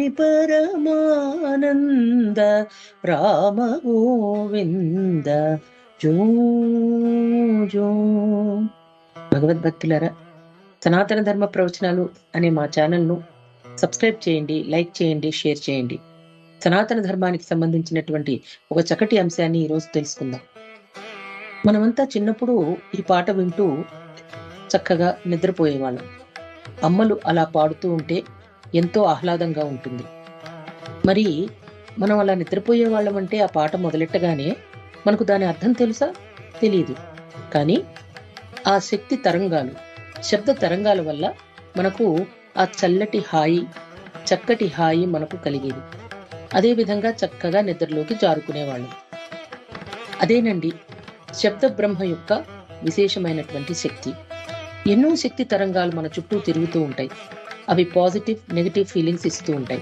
హరి పరమానంద రామ గోవింద జో జో. భగవద్భక్తులారా, సనాతన ధర్మ ప్రవచనాలు అనే మా ఛానల్ను సబ్స్క్రైబ్ చేయండి, లైక్ చేయండి, షేర్ చేయండి. సనాతన ధర్మానికి సంబంధించినటువంటి ఒక చక్కటి అంశాన్ని ఈరోజు తెలుసుకుందాం. మనమంతా చిన్నప్పుడు ఈ పాట వింటూ చక్కగా నిద్రపోయేవాళ్ళం. అమ్మలు అలా పాడుతూ ఉంటే ఎంతో ఆహ్లాదంగా ఉంటుంది. మరి మనం అలా నిద్రపోయే వాళ్ళం అంటే ఆ పాట మొదలెట్టగానే మనకు దాని అర్థం తెలుసా? తెలియదు. కానీ ఆ శక్తి తరంగాలు, శబ్ద తరంగాల వల్ల మనకు ఆ చల్లటి హాయి, చక్కటి హాయి మనకు కలిగేది. అదేవిధంగా చక్కగా నిద్రలోకి జారుకునేవాళ్ళం. అదేనండి శబ్ద బ్రహ్మ యొక్క విశేషమైనటువంటి శక్తి. ఎన్నో శక్తి తరంగాలు మన చుట్టూ తిరుగుతూ ఉంటాయి. అవి పాజిటివ్, నెగిటివ్ ఫీలింగ్స్ ఇస్తూ ఉంటాయి.